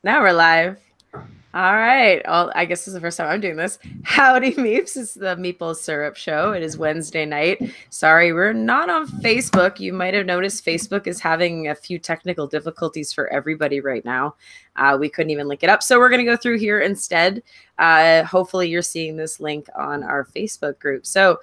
Now we're live. All right. Well, I guess this is the first time I'm doing this. Howdy Meeps. It's the Meeple Syrup Show. It is Wednesday night. Sorry, we're not on Facebook. You might have noticed Facebook is having a few technical difficulties for everybody right now. We couldn't even link it up. So we're going to go through here instead. Hopefully you're seeing this link on our Facebook group. So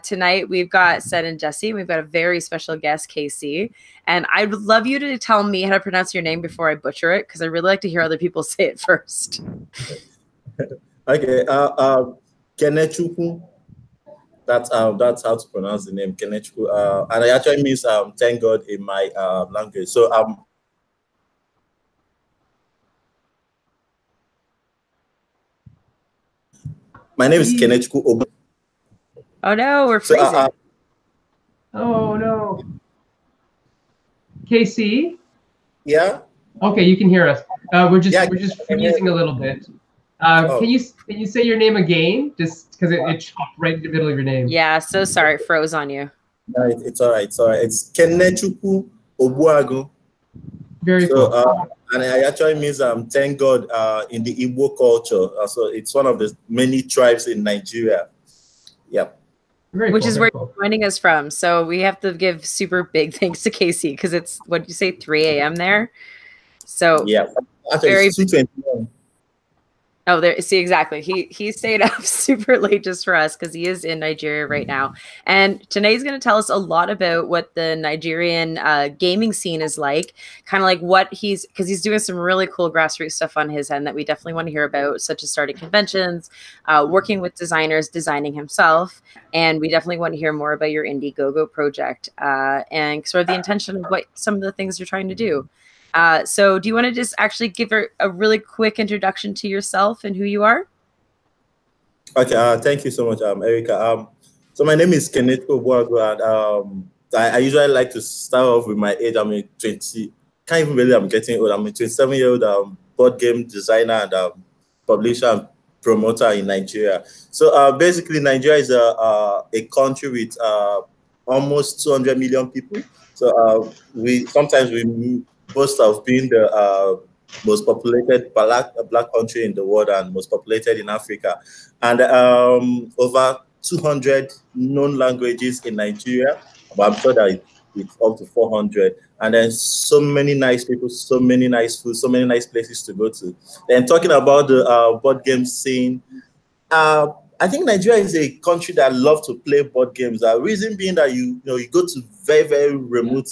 tonight we've got Seth and Jesse. We've got a very special guest, Casey. And I would love you to tell me how to pronounce your name before I butcher it, because I really like to hear other people say it first. Okay, Kenechukwu. That's how to pronounce the name, Kenechukwu. And it actually means thank God in my language. So my name is Kenechukwu Ogbuagu. Oh no, we're freezing. Oh no. KC? Yeah. Okay, you can hear us. We're just freezing a little bit. Can you say your name again? Just because it chopped right in the middle of your name. Yeah, so sorry, it froze on you. No, it's all right. It's all right. It's Kenechukwu Ogbuagu. Very cool. And it actually means thank God in the Igbo culture. So it's one of the many tribes in Nigeria. Yep. Which is where you're joining us from. So we have to give super big thanks to Casey because it's, what did you say, 3 a.m. there? So yeah, actually very it's 2:21. Oh, there. See, exactly. He stayed up super late just for us because he is in Nigeria right now. And today's going to tell us a lot about what the Nigerian gaming scene is like, kind of like what because he's doing some really cool grassroots stuff on his end that we definitely want to hear about, such as starting conventions, working with designers, designing himself. And we definitely want to hear more about your Indiegogo project and sort of the intention of what some of the things you're trying to do. So do you want to just actually give her a really quick introduction to yourself and who you are? Okay, thank you so much, Erica. So my name is Kenechukwu Ogbuagu, and I usually like to start off with my age. I'm a 20, can't even believe I'm getting old. I'm a 27-year-old board game designer and publisher and promoter in Nigeria. So basically, Nigeria is a country with almost 200 million people. So we boast of being the most populated black country in the world and most populated in Africa. And over 200 known languages in Nigeria, but I'm sure that it's up to 400. And then so many nice people, so many nice food, so many nice places to go to. Then talking about the board game scene, I think Nigeria is a country that loves to play board games. The reason being that you go to very, very remote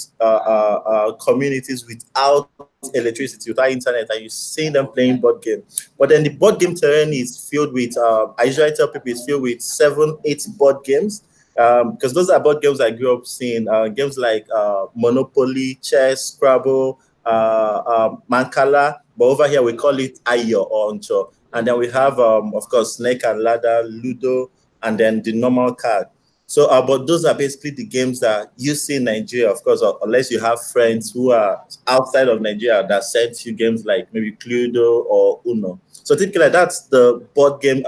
communities without electricity, without internet, and you see them playing board games. But then the board game terrain is filled with, I usually tell people it's filled with 7, 8 board games. Because those are board games I grew up seeing. Games like Monopoly, chess, Scrabble, Mancala. But over here we call it Ayo or Oncho. And then we have, of course, Snake and Ladder, Ludo, and then the normal card. So, but those are basically the games that you see in Nigeria, of course, unless you have friends who are outside of Nigeria that send you games like maybe Cluedo or Uno. So typically, that's the board game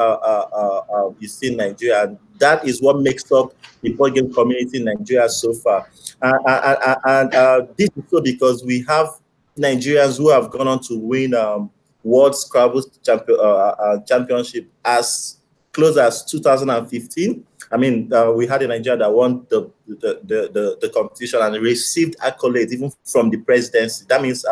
you see in Nigeria. And that is what makes up the board game community in Nigeria so far. And this is so because we have Nigerians who have gone on to win World Scrabble Championship as close as 2015. I mean, we had a Nigeria that won the competition and received accolades even from the presidency. That means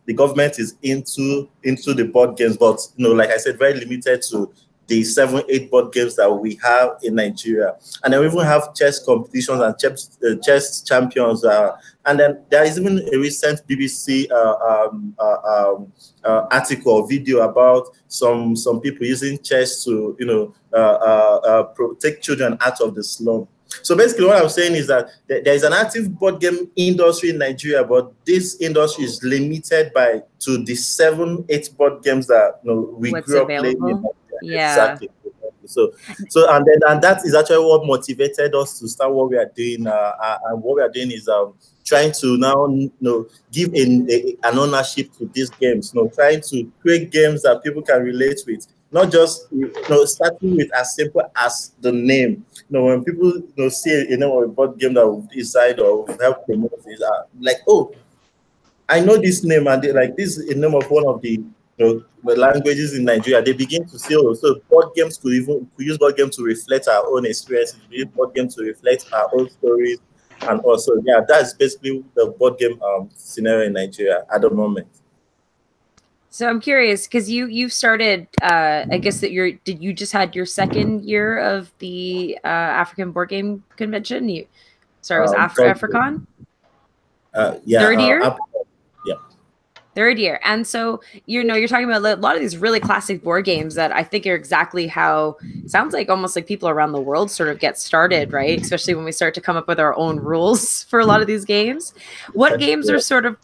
the government is into the board games, but like I said, very limited to the 7, 8 board games that we have in Nigeria. And then we even have chess competitions and chess champions. And then there is even a recent BBC article or video about some people using chess to take children out of the slum. So basically what I'm saying is that there is an active board game industry in Nigeria, but this industry is limited to the 7, 8 board games that we grew up playing. Yeah, exactly. So and that is actually what motivated us to start what we are doing. And what we are doing is trying to now give an ownership to these games. Trying to create games that people can relate with. Not just starting with as simple as the name. When people see a board game that we decide or help promote is like, oh, I know this name, and like this is the name of one of the languages in Nigeria, they begin to see, oh, so board games could use board games to reflect our own experiences, we use board games to reflect our own stories, and also, yeah, that's basically the board game scenario in Nigeria at the moment. So I'm curious because you've started. I guess that you just had your second year of the African Board Game Convention. It was Africon. Yeah. Third year. Yeah. Third year. And so, you're talking about a lot of these really classic board games that I think are exactly how it sounds like almost like people around the world sort of get started, right? Especially when we start to come up with our own rules for a lot of these games. What games are sort of,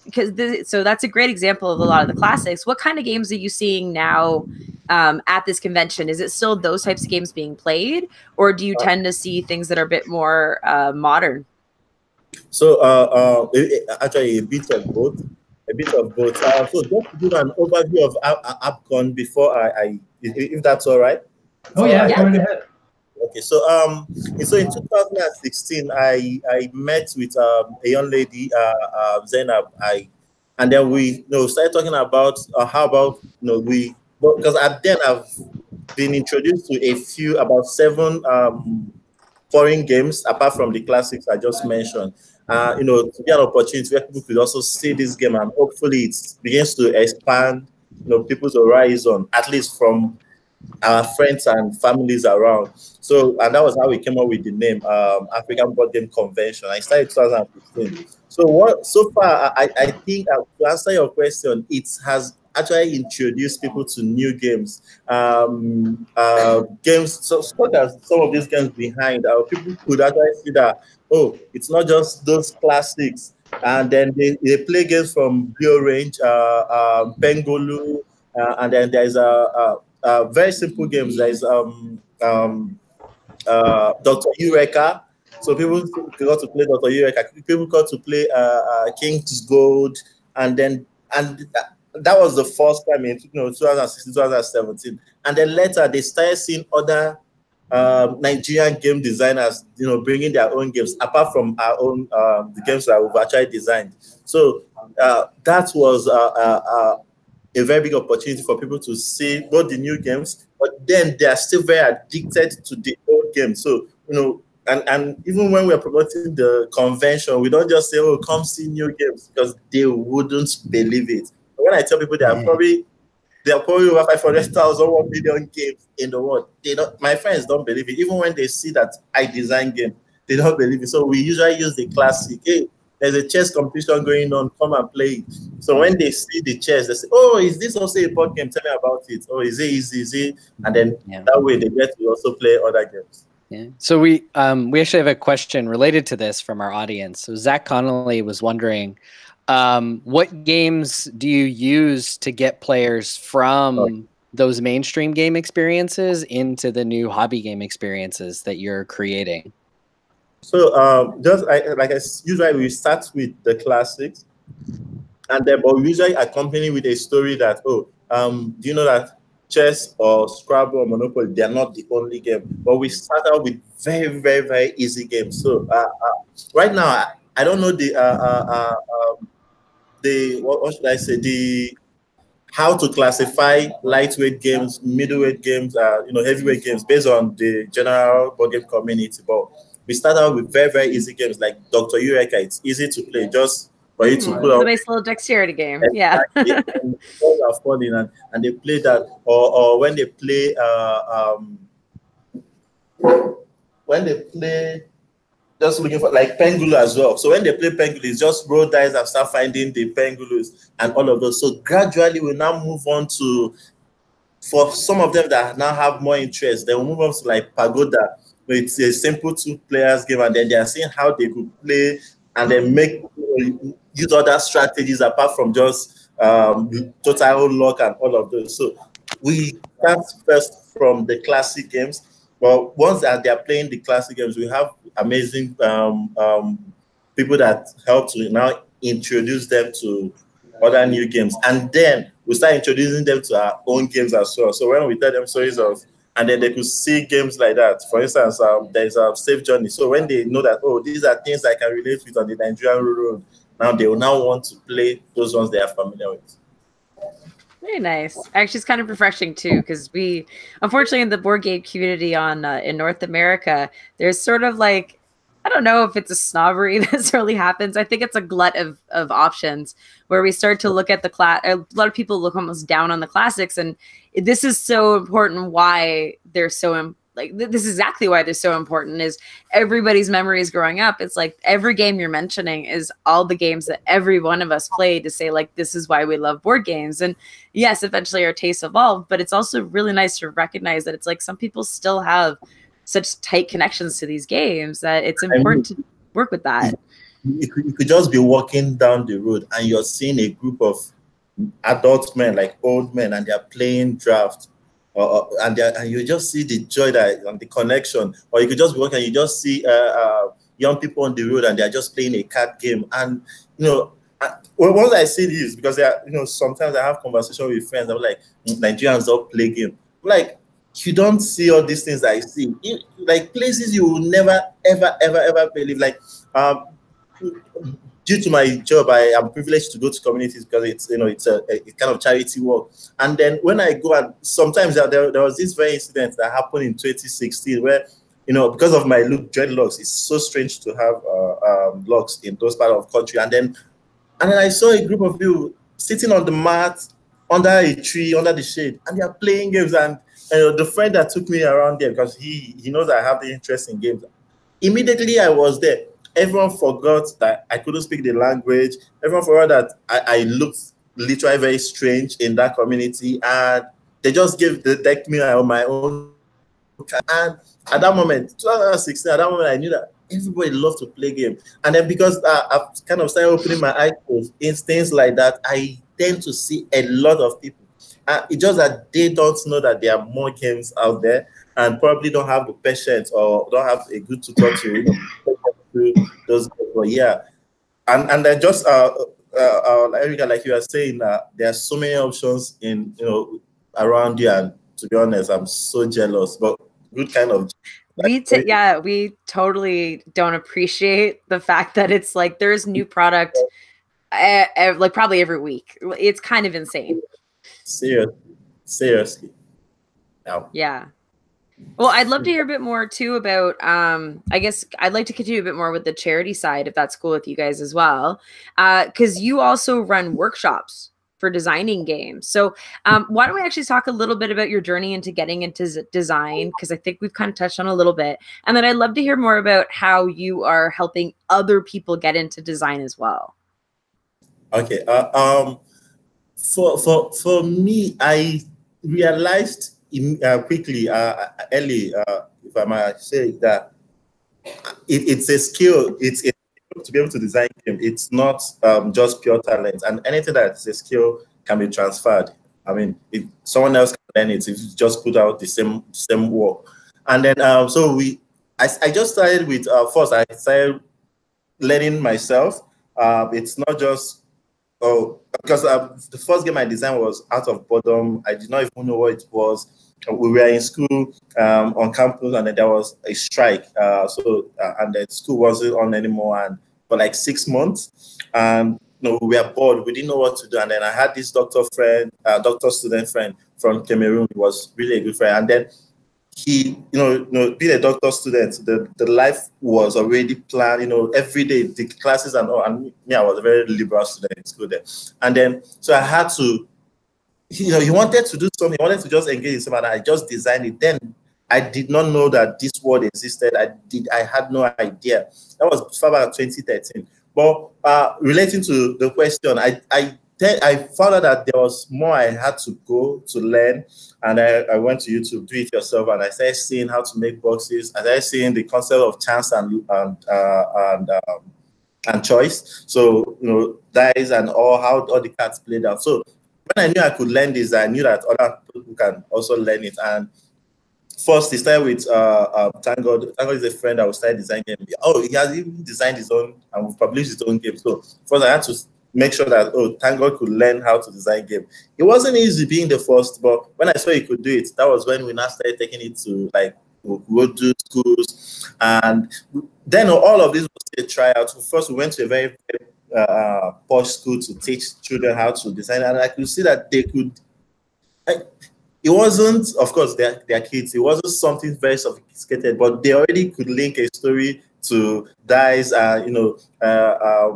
so that's a great example of a lot of the classics. What kind of games are you seeing now at this convention? Is it still those types of games being played, or do you tend to see things that are a bit more modern? So actually a bit of both. So just to give an overview of AppCon before if that's all right. Oh yeah, go right ahead. Okay, so in 2016, I met with a young lady, Zainab. And then we started talking about how about because then I've been introduced to about 7 foreign games apart from the classics I just mentioned. To be an opportunity where people could also see this game, and hopefully it begins to expand, people's horizon, at least from our friends and families around. So, and that was how we came up with the name, African Board Game Convention. I started 2015. So far, I think to answer your question, it has actually introduced people to new games. Games, so as some of these games behind, people could actually see that, oh, it's not just those classics. And then they play games from Bio Range, Pengolu, and then there's very simple games. There's Dr. Eureka. So people got to play Dr. Eureka. People got to play King's Gold, and that was the first time in 2016, 2017. And then later they started seeing other Nigerian game designers, bringing their own games apart from our own the games that we've actually designed. So that was a very big opportunity for people to see both the new games, but then they are still very addicted to the old games. So, and even when we're promoting the convention, we don't just say, oh, come see new games, because they wouldn't believe it. But when I tell people there are probably over 500,000, 1 million games in the world, my friends don't believe it. Even when they see that I design game, they don't believe it. So we usually use the classic. Hey, there's a chess competition going on, come and play it. So when they see the chess, they say, oh, is this also a board game? Tell me about it. Oh, is it easy? Is it? And then that way they get to also play other games. Yeah. So we actually have a question related to this from our audience. So Zach Connolly was wondering, what games do you use to get players from those mainstream game experiences into the new hobby game experiences that you're creating? So usually we start with the classics, and then but we usually accompany with a story that, do you know that chess or Scrabble or Monopoly, they are not the only game, but we start out with very, very, very easy games. So right now I don't know what should I say, how to classify lightweight games, middleweight games, heavyweight games based on the general board game community. But we start out with very, very easy games like Dr. Eureka. It's easy to play, just for you to put up. It's a nice little dexterity game. Yeah. And they play that, or when they play just looking for like Pengulu as well. So when they play Pengulu, it's just roll dice and start finding the Pengulus and all of those. So gradually we now move on to, for some of them that now have more interest, they will move on to like Pagoda. It's a simple 2 players game, and then they are seeing how they could play and then use other strategies apart from just total luck and all of those. So we start first from the classic games. But once that they are playing the classic games, we have amazing people that help to now introduce them to other new games. And then we start introducing them to our own games as well. So when we tell them stories of, and then they could see games like that. For instance, there's a Safe Journey. So when they know that, oh, these are things I can relate with on the Nigerian road, now they will now want to play those ones they are familiar with. Very nice. Actually, it's kind of refreshing too, because we, unfortunately, in the board game community on in North America, there's sort of like, I don't know if it's a snobbery that necessarily happens. I think it's a glut of options where we start to look at the class. A lot of people look almost down on the classics, and this is so important. Why they're so this is exactly why they're so important. Is everybody's memories growing up? It's like every game you're mentioning is all the games that every one of us played to say like this is why we love board games. And yes, eventually our tastes evolve, but it's also really nice to recognize that it's like some people still have such tight connections to these games that it's important to work with that. You could just be walking down the road and you're seeing a group of adult men, like old men, and they're playing draft. And you just see the joy and the connection. Or you could just be walking and you just see young people on the road and they're just playing a card game. And, once I see this, because they are, sometimes I have conversation with friends, I'm like, Nigerians don't play game. I'm like, you don't see all these things I see. Like places you will never, ever, ever, ever believe. Like, due to my job, I am privileged to go to communities because it's a kind of charity work. And then when I go, and sometimes there was this very incident that happened in 2016 where, because of my dreadlocks, it's so strange to have locks in those parts of the country. And then I saw a group of people sitting on the mat under a tree, under the shade, and they are playing games. And the friend that took me around there, because he knows I have the interest in games, immediately I was there. Everyone forgot that I couldn't speak the language. Everyone forgot that I looked literally very strange in that community. And they just decked me on my own. And at that moment, 2016, at that moment, I knew that everybody loved to play games. And then because I've kind of started opening my eyes to things like that, I tend to see a lot of people. It's just that they don't know that there are more games out there and probably don't have the patience or don't have a good tutor to those. But yeah, and then just Erica, like you are saying, there are so many options in around you, and to be honest, I'm so jealous, but good kind of. We totally don't appreciate the fact that it's like there's new product like probably every week. It's kind of insane. Seriously. Yeah. Well, I'd love to hear a bit more too about I guess I'd like to continue a bit more with the charity side if that's cool with you guys as well. Because you also run workshops for designing games. So why don't we actually talk a little bit about your journey into getting into design? Because I think we've kind of touched on a little bit. And then I'd love to hear more about how you are helping other people get into design as well. Okay. For me, I realized quickly, early, if I might say that, it's a skill. It's to be able to design game. It's not just pure talent, and anything that's a skill can be transferred. I mean, if someone else can learn it, if you just put out the same work. And then I just started with first. I started learning myself. It's not just because the first game I designed was out of boredom. I did not even know what it was. We were in school on campus, and then there was a strike. And the school wasn't on anymore, and for like 6 months, and we were bored. We didn't know what to do. And then I had this doctor student friend from Cameroon. He was really a good friend, and then he, being a doctor student, the life was already planned, every day, the classes and all. And me, I was a very liberal student in school there. And then, so I had to, he wanted to do something. He wanted to just engage in something. And I just designed it. Then I did not know that this word existed. I had no idea. That was far back in 2013. But relating to the question, I found out that there was more I had to go to learn, and I went to YouTube, do it yourself, and I started seeing how to make boxes. I started seeing the concept of chance and choice. So dice and how all the cards played out. So when I knew I could learn this, I knew that other people can also learn it. And first, he started with Thank God. Thank God is a friend that will start designing. He has even designed his own and published his own game. So first, I had to make sure that Thank God could learn how to design game. It wasn't easy being the first, but when I saw he could do it, that was when we now started taking it to we'll do schools, and then all of this was a tryout. So first, we went to a very posh school to teach children how to design, and I could see that they could it wasn't, of course, they're kids. It wasn't something very sophisticated, but they already could link a story to dice and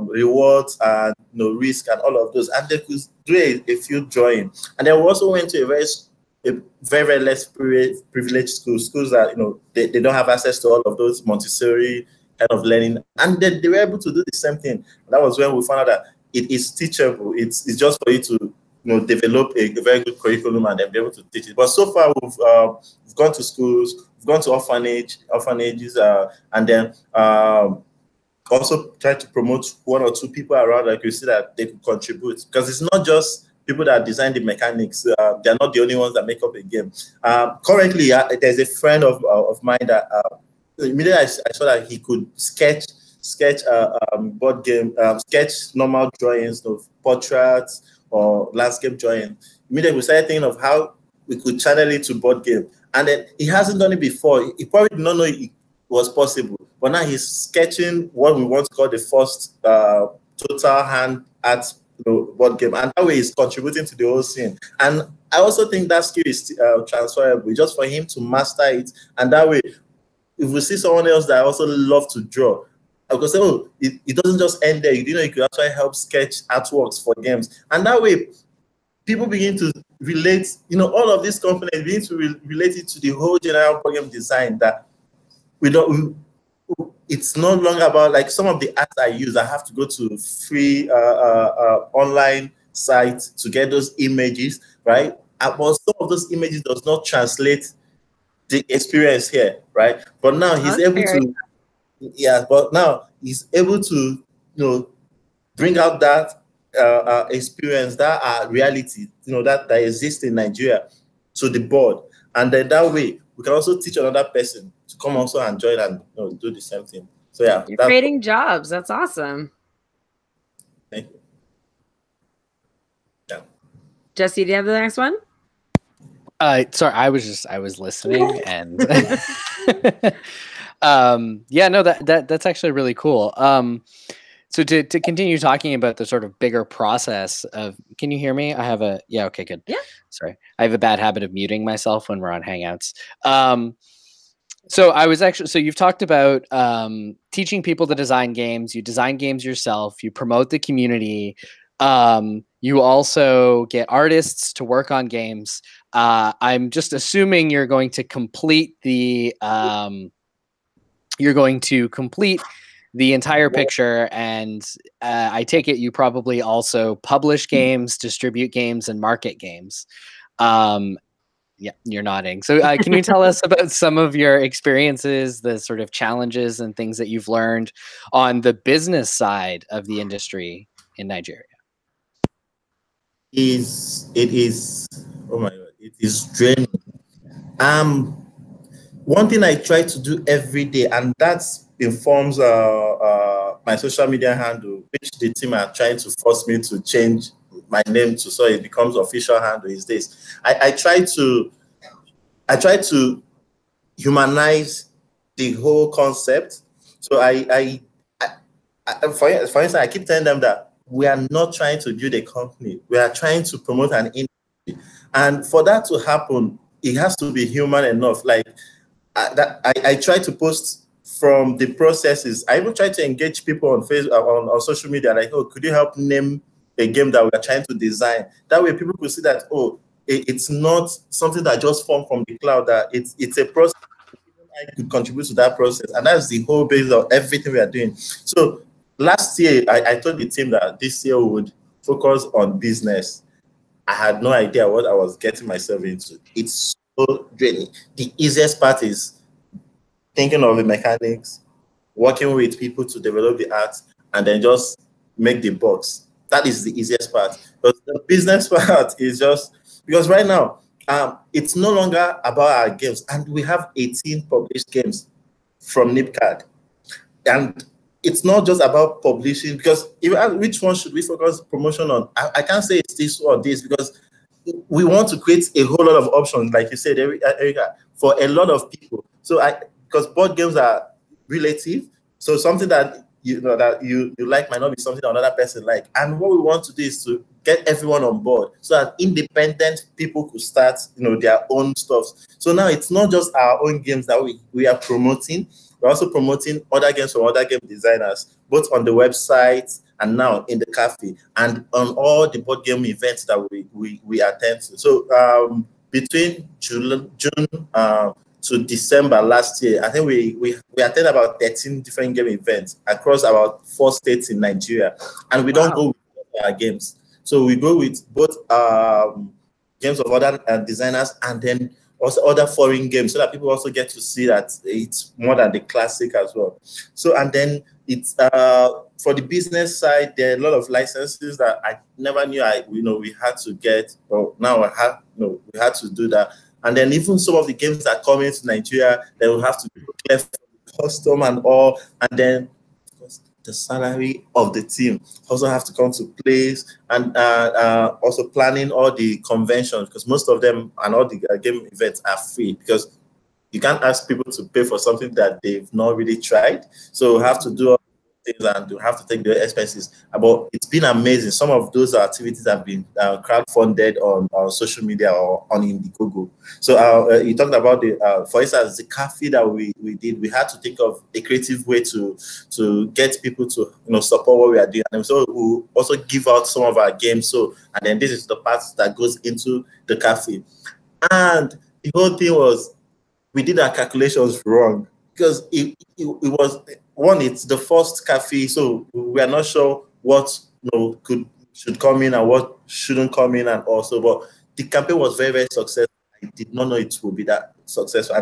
rewards and risk and all of those, and they could do a few drawing. And then we also went to a very less privileged schools that they don't have access to all of those Montessori kind of learning, and then they were able to do the same thing. That was when we found out that it is teachable. It's just for you to develop a very good curriculum and then be able to teach it. But so far, we've gone to schools, we've gone to orphanages, and then also try to promote one or two people around, like you see, that they could contribute, because it's not just people that design the mechanics. They're not the only ones that make up a game. Currently, there's a friend of mine that immediately I saw that he could sketch board game, sketch normal drawings of portraits or landscape drawing. Immediately we started thinking of how we could channel it to board game. And then he hasn't done it before. He probably did not know it was possible. But now he's sketching what we want to call the first total hand art board game. And that way he's contributing to the whole scene. And I also think that skill is transferable, just for him to master it. And that way, if we see someone else that also love to draw, I could say, oh, it doesn't just end there. You could actually help sketch artworks for games. And that way, people begin to relate, all of these components begin to relate it to the whole general board game design, that it's no longer about, like, some of the apps I use, I have to go to free online sites to get those images, right? But some of those images does not translate the experience here, right? But now he's able to, but now he's able to, bring out that experience, that reality, that exists in Nigeria to the board. And then that way, we can also teach another person to come also and join and do the same thing. So yeah. You're creating jobs. That's awesome. Thank you. Yeah. Jesse, do you have the next one? Sorry, I was listening and yeah, no, that's actually really cool. So to continue talking about the sort of bigger process of, can you hear me? Okay, good. Yeah. Sorry. I have a bad habit of muting myself when we're on Hangouts. So you've talked about teaching people to design games. You design games yourself. You promote the community. You also get artists to work on games. I'm just assuming you're going to complete the entire picture, and I take it you probably also publish games, distribute games, and market games. Yeah, you're nodding. So can you tell us about some of your experiences, the sort of challenges and things that you've learned on the business side of the industry in Nigeria? It is oh my God, it is draining. One thing I try to do every day, and that informs my social media handle, which the team are trying to force me to change my name to, so it becomes official handle, is this. I try to humanize the whole concept. So for instance, I keep telling them that we are not trying to build a company. We are trying to promote an industry. And for that to happen, it has to be human enough. Like I try to post from the processes. I even try to engage people on Facebook, on social media, like, oh, could you help name a game that we are trying to design? That way people could see that, oh, it's not something that just formed from the cloud, that it's a process. I could contribute to that process. And that's the whole base of everything we are doing. So last year, I told the team that this year we would focus on business. I had no idea what I was getting myself into. It's so draining. The easiest part is thinking of the mechanics, working with people to develop the art, and then just make the box. That is the easiest part. But the business part is just, because right now, it's no longer about our games, and we have 18 published games from Nipcard. And it's not just about publishing, because if you ask which one should we focus promotion on, I can't say it's this or this, because we want to create a whole lot of options, like you said, Erica, for a lot of people. So because board games are relative, so something that you like might not be something another person like. And what we want to do is to get everyone on board so that independent people could start, their own stuff. So now it's not just our own games that we are promoting. We're also promoting other games from other game designers, both on the website and now in the cafe and on all the board game events that we attend to. So between June to December last year, I think we attended about 13 different game events across about 4 states in Nigeria, and we don't go with our games. So we go with both games of other designers and then also other foreign games, so that people also get to see that it's more than the classic as well. So, and then it's for the business side, there are a lot of licenses that I never knew we had to get, but now we had to do that. And then even some of the games that come into Nigeria, they will have to be clear custom and all, and then the salary of the team also have to come to place, and also planning all the conventions, because most of them and all the game events are free, because you can't ask people to pay for something that they've not really tried. So we have to do all things and you have to take the expenses. But it's been amazing. Some of those activities have been crowdfunded on social media or on Indiegogo. So you talked about for instance, the cafe that we did. We had to think of a creative way to get people to support what we are doing, and so we also give out some of our games. So, and then this is the part that goes into the cafe, and the whole thing was we did our calculations wrong, because it was one, it's the first cafe, so we are not sure what should come in and what shouldn't come in, and also, but the campaign was very, very successful. I did not know it would be that successful,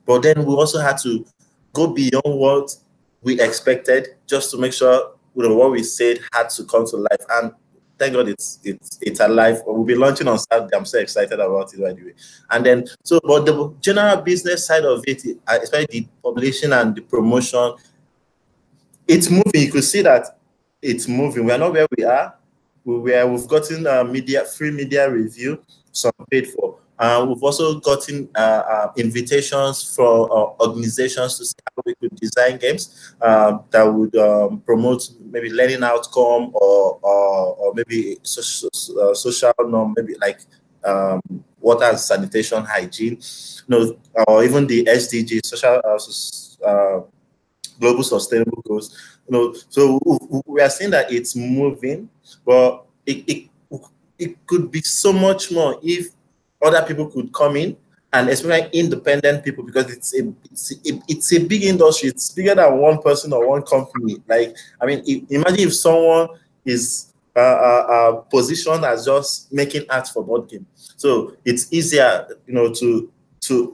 but then we also had to go beyond what we expected, just to make sure what we said had to come to life. And thank God it's alive. We'll be launching on Saturday. I'm so excited about it, by the way. And then, but the general business side of it, especially the publishing and the promotion, it's moving. You could see that it's moving. We are not where we are. We've gotten free media review, some paid for. We've also gotten invitations from organizations to see how we could design games that would promote maybe learning outcome or maybe social norm, maybe like water and sanitation, hygiene, or even the SDG, social global sustainable goals. So we are seeing that it's moving, but it could be so much more if other people could come in, and especially independent people, because it's a big industry. It's bigger than one person or one company. Like, I mean, imagine if someone is positioned as just making art for board game. So it's easier,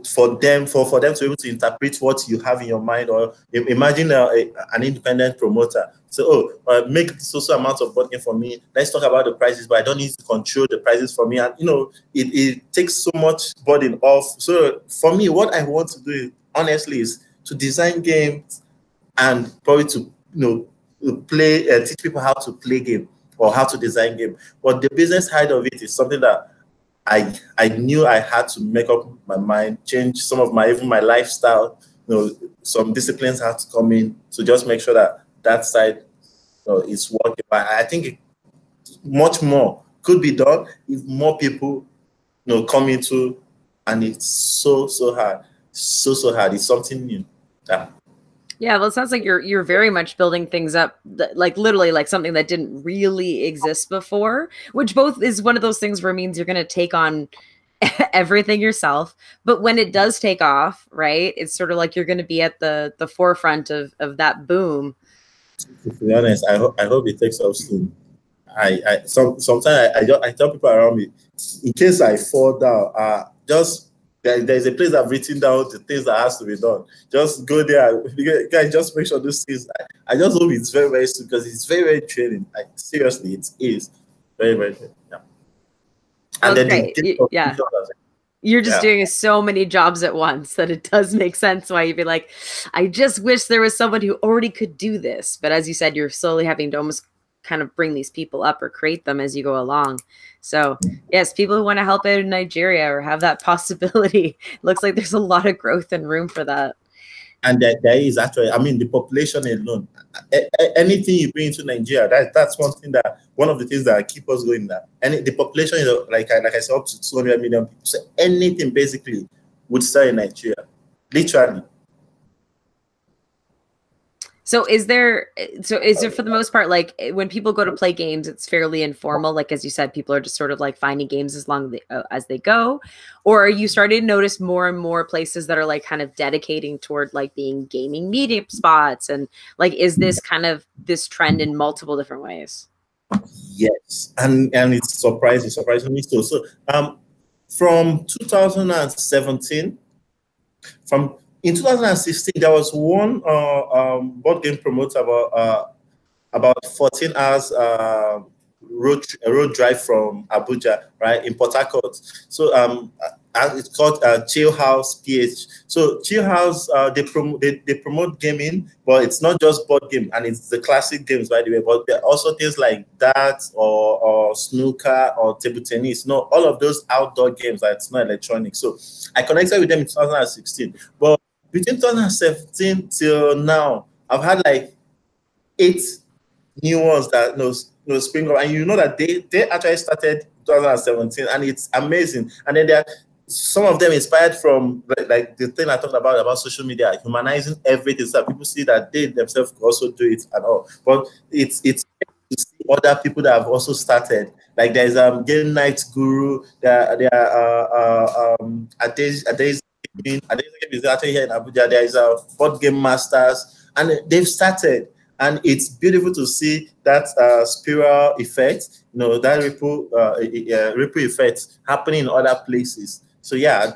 for them to be able to interpret what you have in your mind. Or imagine an independent promoter. So, make so amount of board game for me. Let's talk about the prices, but I don't need to control the prices for me. And it takes so much burden off. So for me, what I want to do, honestly, is to design games and probably to teach people how to play game or how to design game. But the business side of it is something that I knew I had to make up my mind, change some of even my lifestyle. Some disciplines had to come in to just make sure that side is working. But I think much more could be done if more people come into, and it's so hard, so hard. It's something new. Yeah, well, it sounds like you're very much building things up, like literally like something that didn't really exist before, which both is one of those things where it means you're going to take on everything yourself. But when it does take off, right, it's sort of like you're going to be at the forefront of that boom. To be honest, I hope it takes off soon. Sometimes I tell people around me, in case I fall down, there's a place I've written down the things that has to be done. Just go there. You guys just make sure those things. I just hope it's very, very soon, because it's very, very training. Like, seriously, it is very, very training. Yeah. And then you're just doing so many jobs at once that it does make sense why you'd be like, I just wish there was someone who already could do this. But as you said, you're slowly having to almost kind of bring these people up or create them as you go along. So yes, people who want to help out in Nigeria or have that possibility, looks like there's a lot of growth and room for that. And there is actually, I mean, the population alone, anything you bring into Nigeria, that's one thing that one of the things that keep us going. That and the population is like I said, up to 200 million people. So anything basically would start in Nigeria, literally. So is there for the most part, like when people go to play games, it's fairly informal? Like, as you said, people are just sort of like finding games as they go, or are you starting to notice more and more places that are like kind of dedicating toward like being gaming media spots? And like, is this kind of this trend in multiple different ways? Yes, and it's surprisingly so. So from 2017, in 2016, there was one board game promoter about 14 hours road drive from Abuja, right, in Port Harcourt. So it's called Chill House PH. So Chill House, they promote gaming, but it's not just board game, and it's the classic games, by the way, but there are also things like darts or snooker or table tennis. No, all of those outdoor games, it's not electronic. So I connected with them in 2016, but between 2017 till now, I've had like 8 new ones that spring up, and you know that they actually started 2017, and it's amazing. And then there are some of them inspired from like the thing I talked about social media, humanizing everything, so that people see that they themselves could also do it and all. But it's to see other people that have also started. Like there's Game Night Guru, there are Ades is actually here in Abuja. There is a Board Game Masters, and they've started. And it's beautiful to see that spiral effect, that ripple effect happening in other places. So yeah,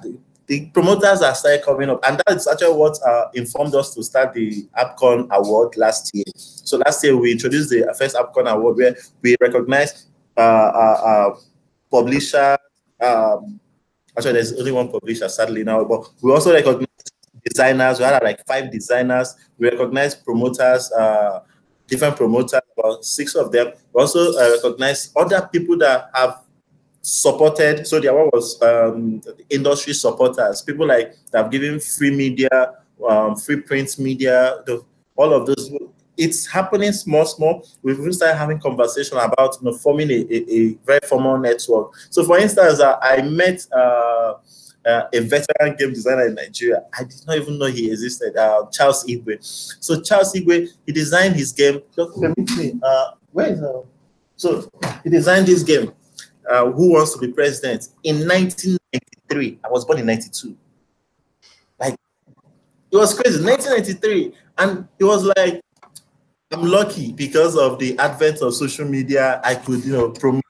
the promoters are started coming up, and that's actually what informed us to start the AppCon Award last year. So last year we introduced the first AppCon Award, where we recognized publishers. Actually, there's only one publisher, sadly now, but we also recognize designers. We had like 5 designers. We recognize promoters, different promoters, about 6 of them. We also recognize other people that have supported. So the award was industry supporters, people like that have given free media, free print media, all of those. It's happening small. We've even started having conversation about forming a very formal network. So for instance, I met a veteran game designer in Nigeria. I did not even know he existed, Charles Igwe. So Charles Igwe, he designed his game. Just permit me. Where is So he designed this game, Who Wants to Be President, in 1993. I was born in 92. Like, it was crazy, 1993. And he was like, I'm lucky because of the advent of social media. I could, promote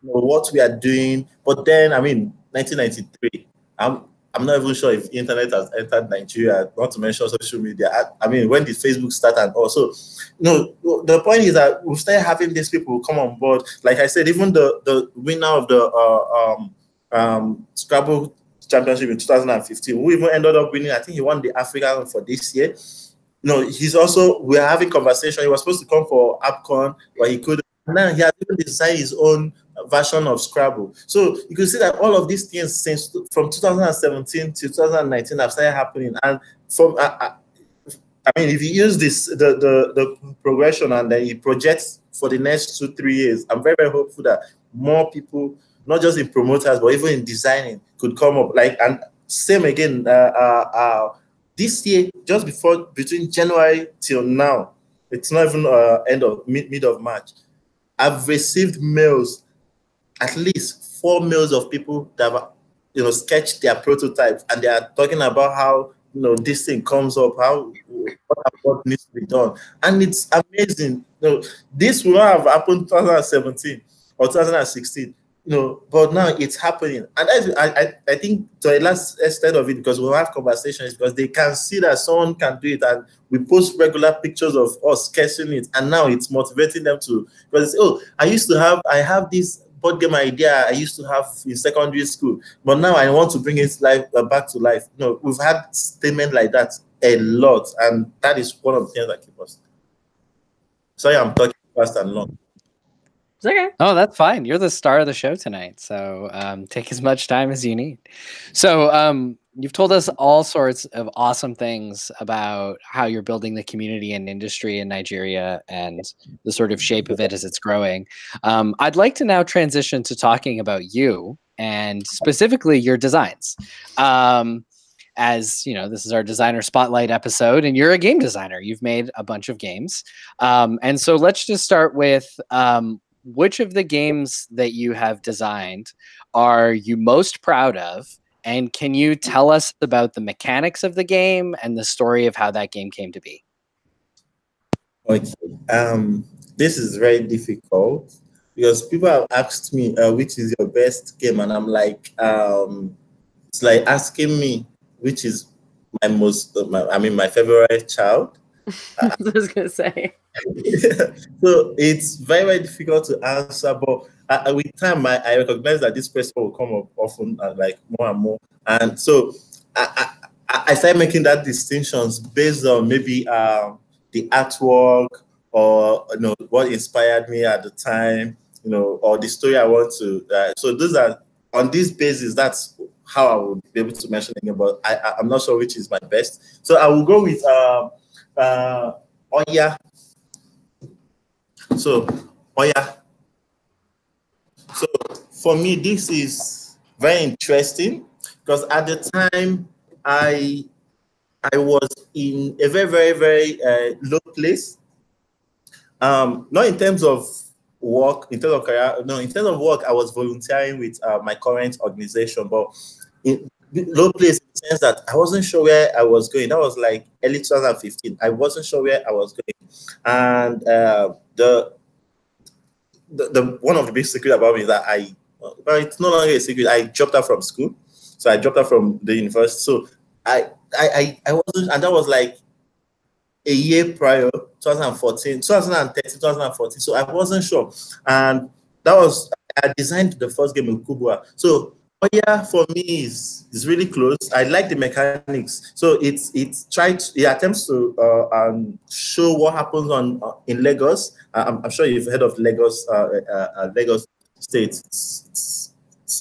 what we are doing. But then, 1993, I'm not even sure if internet has entered Nigeria, not to mention social media. When did Facebook start? And also, the point is that we started having these people come on board. Like I said, even the winner of the Scrabble Championship in 2015, who even ended up winning, I think he won the African for this year. We're having conversation. He was supposed to come for AppCon, but he couldn't. Now he has even designed his own version of Scrabble. So you can see that all of these things from 2017 to 2019 have started happening. And from if you use the progression and then you project for the next 2-3 years, I'm very, very hopeful that more people, not just in promoters but even in designing, could come up. And same again. This year, just between January till now, it's not even mid of March, I've received mails, at least 4 mails of people that have sketched their prototypes, and they are talking about how this thing comes up, what needs to be done, and it's amazing. This will not have happened 2017 or 2016. But now it's happening. And I think to a last extent of it, because we'll have conversations, because they can see that someone can do it, and we post regular pictures of us sketching it, and now it's motivating them to, because I have this board game idea I used to have in secondary school, but now I want to bring it back to life. We've had statements like that a lot, and that is one of the things that keep us. Sorry, I'm talking fast and long. Okay. Oh, that's fine. You're the star of the show tonight, so take as much time as you need. So you've told us all sorts of awesome things about how you're building the community and industry in Nigeria and the sort of shape of it as it's growing. I'd like to now transition to talking about you and specifically your designs. As you know, this is our designer spotlight episode, and you're a game designer. You've made a bunch of games. And so let's just start with which of the games that you have designed are you most proud of? And can you tell us about the mechanics of the game and the story of how that game came to be? Okay. This is very difficult because people have asked me, which is your best game? And I'm like, it's like asking me which is my most, my favorite child. I was going to say. So it's very, very difficult to answer, but with time, I recognize that this question will come up often, like more and more. And so I started making that distinctions based on maybe the artwork or what inspired me at the time, or the story I want to. So those are on this basis. That's how I would be able to mention again. But I'm not sure which is my best. So I will go with Oya. So Oya. So for me, this is very interesting because at the time I was in a very, very, very low place. Not in terms of work, in terms of career, no, in terms of work, I was volunteering with my current organization, but in low place in the sense that I wasn't sure where I was going. That was like early 2015. I wasn't sure where I was going. And the one of the big secrets about me is that but it's no longer a secret. I dropped out from school. So I dropped out from the university. So I wasn't, and that was like a year prior, 2013, 2014. So I wasn't sure. And that was, I designed the first game in Kubwa. So Oya for me is really close. I like the mechanics. So it attempts to show what happens in Lagos. I'm sure you've heard of Lagos, Lagos State.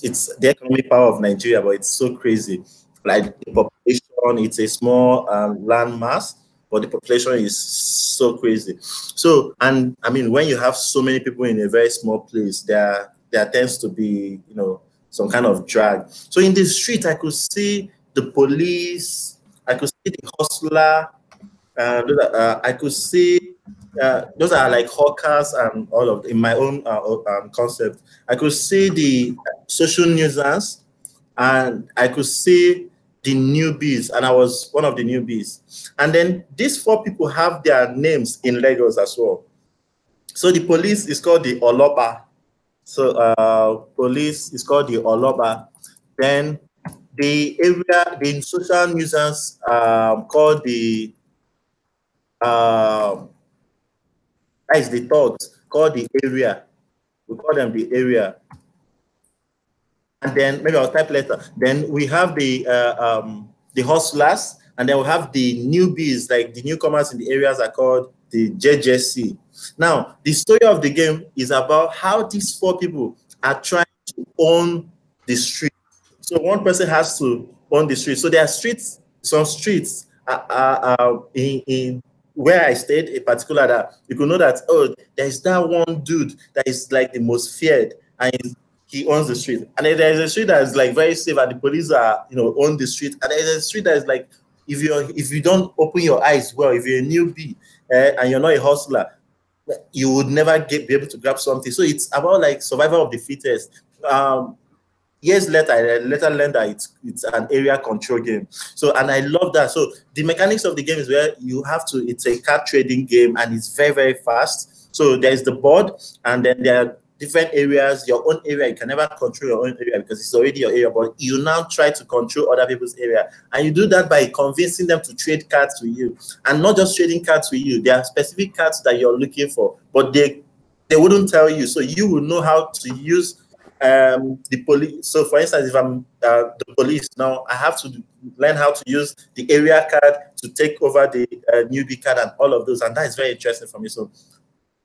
It's the economic power of Nigeria, but it's so crazy. Like the population, it's a small land mass, but the population is so crazy. So, and I mean, when you have so many people in a very small place, there tends to be, some kind of drag. So in the street, I could see the police, I could see the hustler, I could see those are like hawkers and all of in my own concept. I could see the social nuisance, and I could see the newbies, and I was one of the newbies. And then these four people have their names in Lagos as well. So the police is called the Oloba. So police is called the Oloba. Then the area, the social nuisance called the is the thugs, called the area. We call them the area. And then maybe I'll type later. Then we have the hustlers, and then we have the newbies, like the newcomers in the areas are called the JJC. Now, the story of the game is about how these four people are trying to own the street. So one person has to own the street. So there are streets, some streets in where I stayed, in particular, that you could know that, oh, there's that one dude that is like the most feared, and he owns the street. And then there's a street that is like very safe, and the police are, own the street. And there's a street that is like, if you don't open your eyes well, if you're a newbie and you're not a hustler, you would never be able to grab something. So it's about like survival of the fittest. Years later, I later learned that it's an area control game. So, and I love that. So the mechanics of the game is where it's a card trading game, and it's very, very fast. So there's the board, and then there are different areas. Your own area, you can never control your own area because it's already your area, but you now try to control other people's area. And you do that by convincing them to trade cards with you. And not just trading cards with you. There are specific cards that you're looking for, but they wouldn't tell you. So you will know how to use the police. So for instance, if I'm the police now, I have to learn how to use the area card to take over the newbie card and all of those. And that is very interesting for me. So,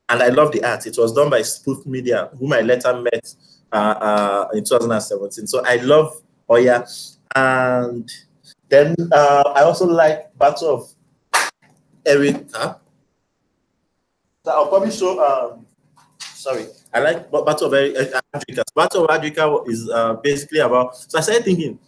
and I love the art. It was done by Spoof Media, whom I later met in 2017. So I love Oya. And Then I also like Battle of Erica. So I'll probably show. Sorry, I like Battle of Africa. Battle of Africa is basically about. So I started thinking,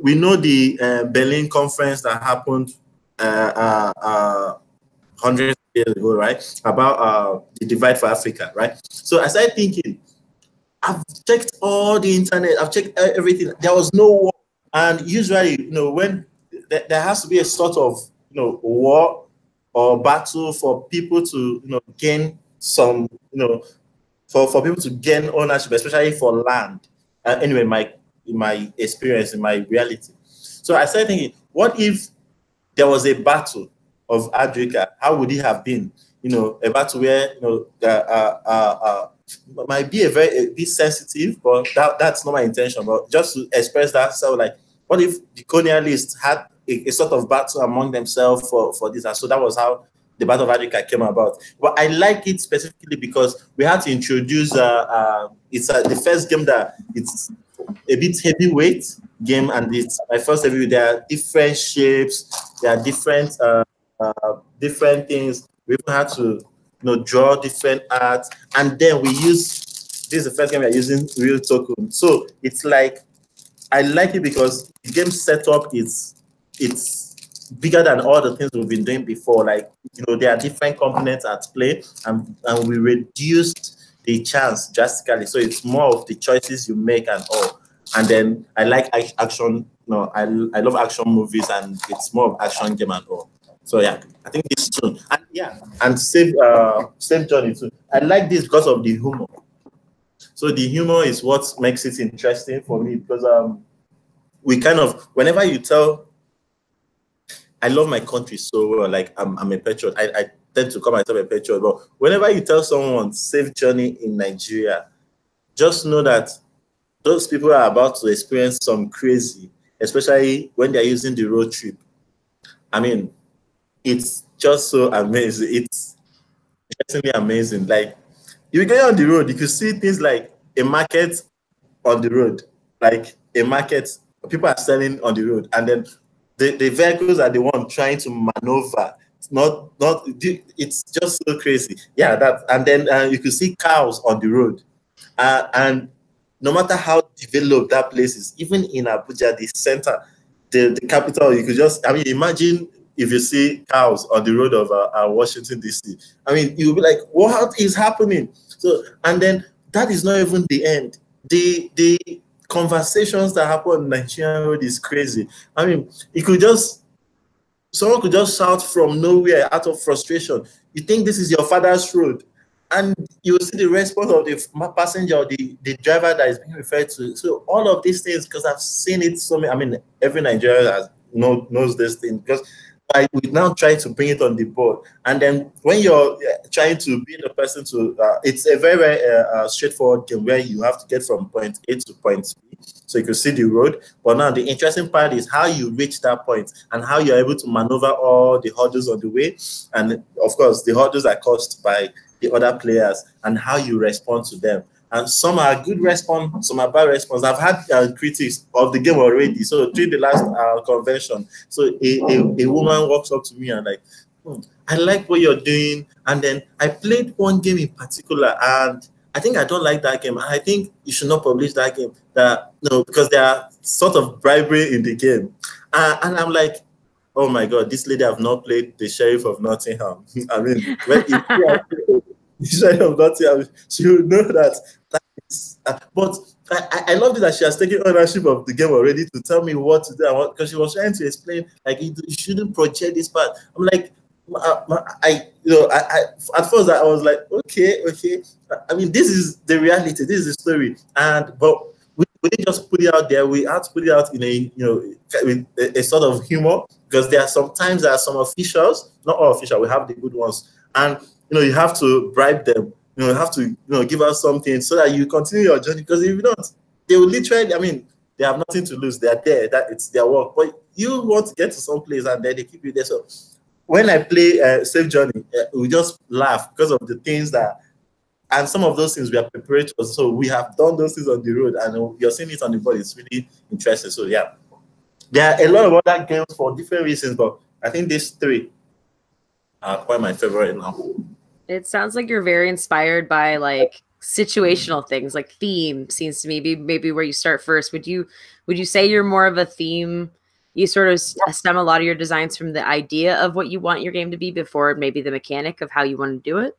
we know the Berlin conference that happened 100 years ago, right? About the divide for Africa, right? So I started thinking, I've checked all the internet, I've checked everything. There was no war, and usually, when there has to be a sort of, war or battle for people to, gain some, for people to gain ownership, especially for land. Anyway, in my experience, in my reality. So I started thinking, what if there was a battle of Africa? How would it have been? A battle where might be a bit sensitive, but that's not my intention. But just to express that, so like, what if the colonialists had a sort of battle among themselves for this? And so that was how the Battle of Africa came about. But I like it specifically because we had to introduce it's the first game that it's a bit heavyweight game, and it's my first review. There are different shapes, there are different things. We even had to draw different art, and then we use this is the first game we are using real token. So it's like, I like it because the game setup is bigger than all the things we've been doing before. Like, there are different components at play, and we reduced the chance drastically. So it's more of the choices you make and all. And then I like action. I love action movies, and it's more of action game and all. So yeah, I think this too. And yeah, and save Johnny too. I like this because of the humor. So the humor is what makes it interesting for me, because we kind of, whenever you tell, I love my country so well, like I'm a patriot. I tend to call myself a patriot, but whenever you tell someone safe journey in Nigeria, just know that those people are about to experience some crazy, especially when they're using the road trip. I mean, it's just so amazing. It's definitely amazing. Like, you get on the road, you could see things like a market on the road, like a market, people are selling on the road, and then the vehicles are the one trying to maneuver. It's just so crazy. Yeah, that, and then you could see cows on the road, and no matter how developed that place is, even in Abuja, the center, the capital, you could just, I mean, imagine if you see cows on the road of Washington, D.C. I mean, you'll be like, what is happening? So, and then that is not even the end. The conversations that happen on Nigerian road is crazy. I mean, someone could just shout from nowhere out of frustration, you think this is your father's road? And you will see the response of the passenger or the driver that is being referred to. So all of these things, because I've seen it so many, I mean, every Nigerian knows this thing, because we now try to bring it on the board. And then when you're trying to be the person to, it's a very, very straightforward game where you have to get from point A to point B, so you can see the road. But now the interesting part is how you reach that point and how you're able to maneuver all the hurdles on the way. And of course, the hurdles are caused by the other players and how you respond to them. And some are good response, some are bad response. I've had critics of the game already. So during the last convention, so a woman walks up to me and like, I like what you're doing. And then I played one game in particular, and I think I don't like that game. I think you should not publish that game. Because there are sort of bribery in the game. And I'm like, oh my God, this lady have not played the Sheriff of Nottingham. I mean, of Nottingham, she would know that is. But I love it that she has taken ownership of the game already to tell me what to do, because she was trying to explain, like, you shouldn't project this part. I'm like, at first I was like, okay. I mean, this is the reality, this is the story, but we didn't just put it out there. We had to put it out in with a sort of humor, because there are some officials, not all officials, we have the good ones, and you have to bribe them. You have to give us something so that you continue your journey, because if you don't, they will literally, I mean, they have nothing to lose. They are there, that it's their work, but you want to get to some place and then they keep you there. So when I play Safe Journey, we just laugh because of the things that, and some of those things we are prepared to. So we have done those things on the road, and you're seeing it on the board. It's really interesting. So yeah, There are a lot of other games for different reasons, but I think these three are quite my favorite now. It sounds like you're very inspired by like situational things, like theme seems to me maybe where you start first. Would you say you're more of a theme? You sort of stem a lot of your designs from the idea of what you want your game to be before maybe the mechanic of how you want to do it?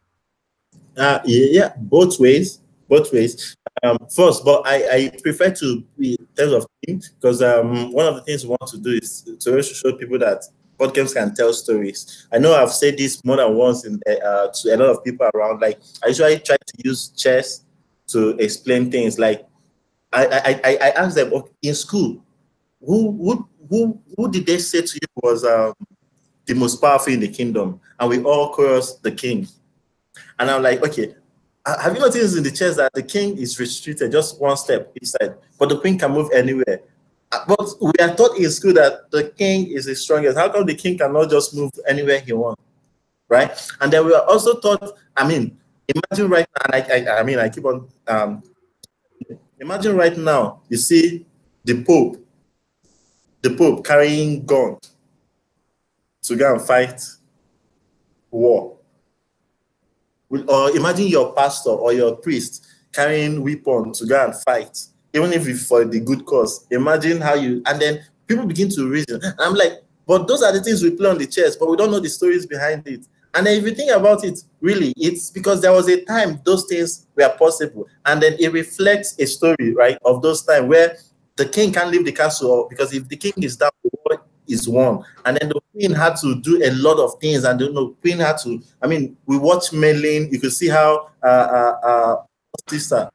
Yeah, both ways. First, but I prefer to be in terms of theme because one of the things we want to do is to also show people that board games can tell stories. I know I've said this more than once to a lot of people around. Like I usually try to use chess to explain things. Like I ask them, okay, in school, who did they say to you was the most powerful in the kingdom? And we all chorus the king. And I'm like, okay, have you noticed in the chess that the king is restricted just one step each side, but the queen can move anywhere? But we are taught in school that the king is the strongest. How come the king cannot just move anywhere he wants, right? And then we are also taught, I mean, imagine right now, and I keep on, imagine right now, you see the Pope carrying gun to go and fight war. Or imagine your pastor or your priest carrying weapon to go and fight, even if it's for the good cause. Imagine how you, and then people begin to reason. And I'm like, but those are the things we play on the chess, but we don't know the stories behind it. And then if you think about it, really, it's because there was a time those things were possible. And then it reflects a story, right, of those times where the king can't leave the castle because if the king is down, the war is won. And then the queen had to do a lot of things. And the queen had to, I mean, we watch Merlin, you could see how sister,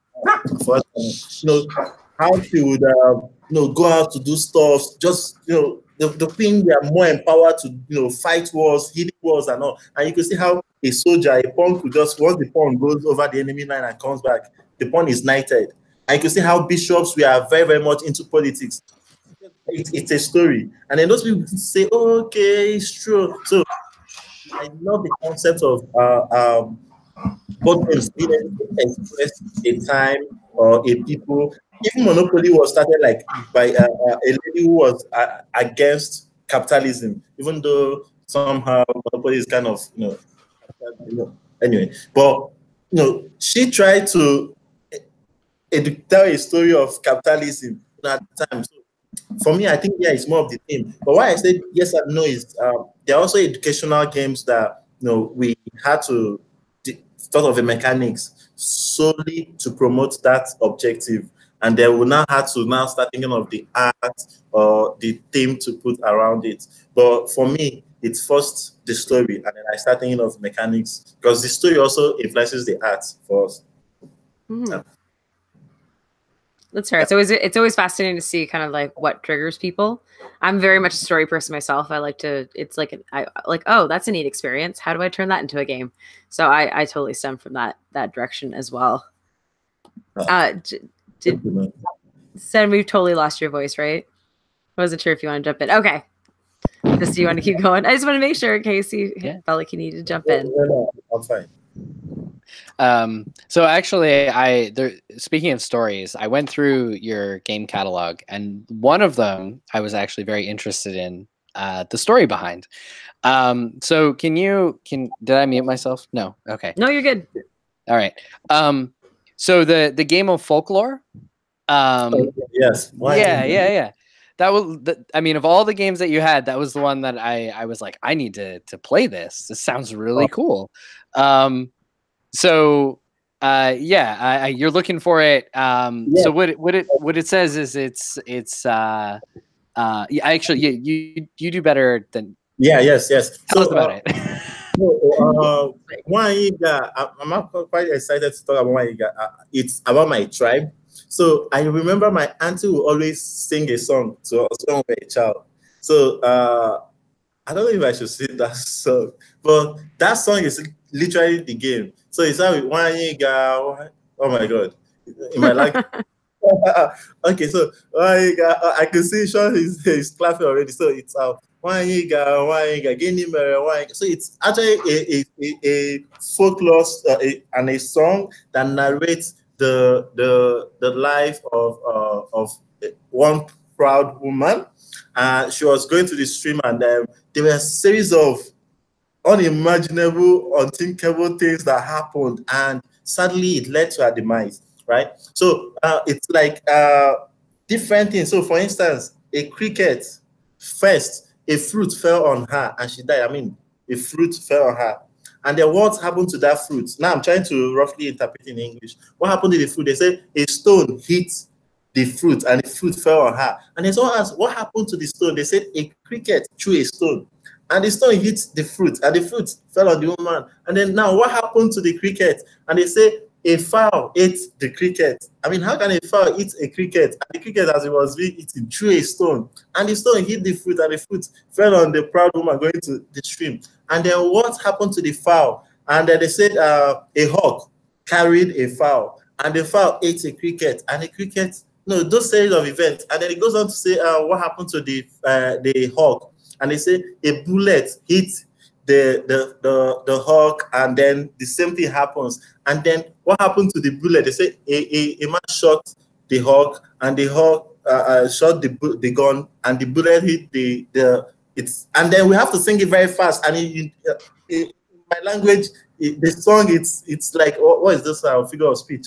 how she would go out to do stuff. Just the queen were more empowered to fight wars, hit wars, and all. And you can see how a soldier, a pawn could just once the pawn goes over the enemy line and comes back, the pawn is knighted. And you can see how bishops were very, very much into politics. It's a story, and then those people say, oh, "Okay, it's true." So I love the concept of both games being able to express a time or a people. Even Monopoly was started like by a lady who was against capitalism, even though somehow Monopoly is kind of anyway. But she tried to tell a story of capitalism at the time. So for me, I think it's more of the theme. But why I said yes and no is there are also educational games that we had to sort of the mechanics solely to promote that objective, and then we now have to start thinking of the art or the theme to put around it. But for me, it's first the story, and then I start thinking of mechanics because the story also influences the art for us. Mm-hmm. Yeah. That's fair. It's always fascinating to see kind of like what triggers people. I'm very much a story person myself. I like to. It's like oh, that's a neat experience. How do I turn that into a game? So I totally stem from that direction as well. Said we've totally lost your voice, right? I wasn't sure if you want to jump in. Okay, just do you want to keep going? I just want to make sure in case you felt like you needed to jump in. No, I'm fine. So actually, speaking of stories, I went through your game catalog, and one of them I was actually very interested in the story behind. So did I mute myself? No. Okay. No, you're good. All right. So the game of Folklore. Yes. Yeah. That was, I mean, of all the games that you had, that was the one that I was like, I need to play this. This sounds really cool. So you're looking for it. So what it says is it's actually you do better than yes. Tell us about it. I'm quite excited to talk about Wanyiga. It's about my tribe. So I remember my auntie would always sing a song to us when we were a child. So I don't know if I should sing that song, but that song is literally the game. So it's how Wanyiga. Oh my God, in my life. Okay, so I can see Sean is clapping already. So it's Wanyiga, Guinea. So it's actually a folklore and a song that narrates the life of one proud woman. She was going to the stream, and there were a series of unimaginable, unthinkable things that happened, and sadly it led to her demise, right? So it's like different things. So for instance, a cricket, first a fruit fell on her and she died. I mean, a fruit fell on her, and then what happened to that fruit? Now I'm trying to roughly interpret in English. What happened to the fruit? They say a stone hit the fruit and the fruit fell on her, and then someone asked what happened to the stone. They said a cricket threw a stone and the stone hit the fruit, and the fruit fell on the woman. And then now, what happened to the cricket? And they say a fowl ate the cricket. I mean, how can a fowl eat a cricket? And the cricket, as it was being eaten, threw a stone, and the stone hit the fruit, and the fruit fell on the proud woman going to the stream. And then what happened to the fowl? And then they said a hawk carried a fowl, and the fowl ate a cricket, and the cricket, no, those series of events. And then it goes on to say what happened to the hawk. And they say a bullet hit the hawk, and then the same thing happens. And then what happened to the bullet? They say a man shot the hawk, and the hawk shot the gun, and the bullet hit and then we have to sing it very fast. And in my language, the song, it's like, what is this figure of speech?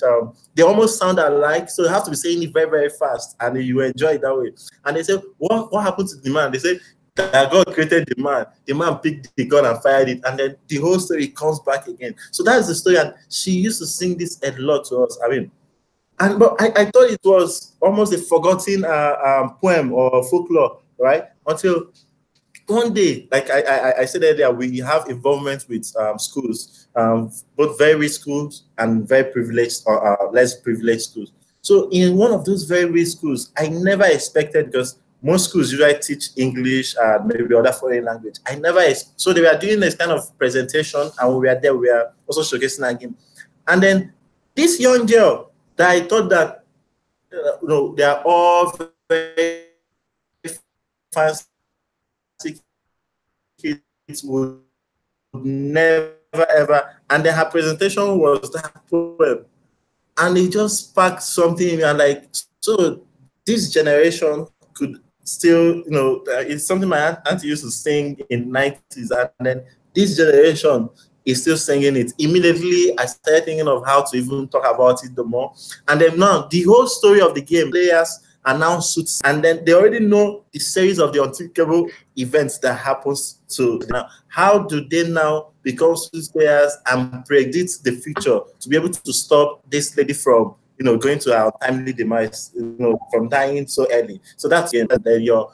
They almost sound alike, so you have to be saying it very, very fast, and you enjoy it that way. And they say, what happened to the man? They say that God created the man. The man picked the gun and fired it, and then the whole story comes back again. So that's the story, and she used to sing this a lot to us. I mean, but I thought it was almost a forgotten poem or folklore, right? Until one day, like I said earlier, we have involvement with schools, both very rich schools and very privileged or less privileged schools. So in one of those very rich schools, I never expected, because most schools usually teach English and maybe other foreign language. So they were doing this kind of presentation, and when we were there, we were also showcasing our game. And then this young girl that I thought that, they are all very fancy kids, would never ever, and then her presentation was that poem, and it just sparked something in me. And like, so this generation could still, it's something my auntie used to sing in 90s, and then this generation is still singing it. Immediately, I started thinking of how to even talk about it the more. And then now, the whole story of the game, players are now suits, and then they already know the series of the unthinkable events that happens to now. How do they now become suits players and predict the future to be able to stop this lady from, going to our timely demise, from dying so early? So that's it. And then you're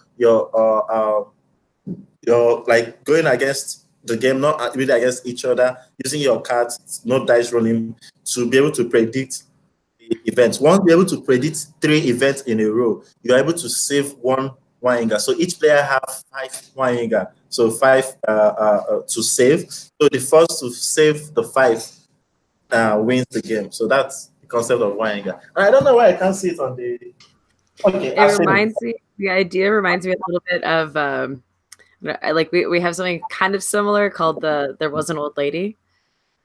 like going against the game, not really against each other, using your cards, no dice rolling, to be able to predict the events. Once you're able to predict 3 events in a row, you're able to save one inga. So each player have 5 one inga. So 5 to save. So the first to save the 5 wins the game. So that's the concept of one inga. And I don't know why I can't see it on the. Okay. The idea reminds me a little bit of like we have something kind of similar called There Was an Old Lady,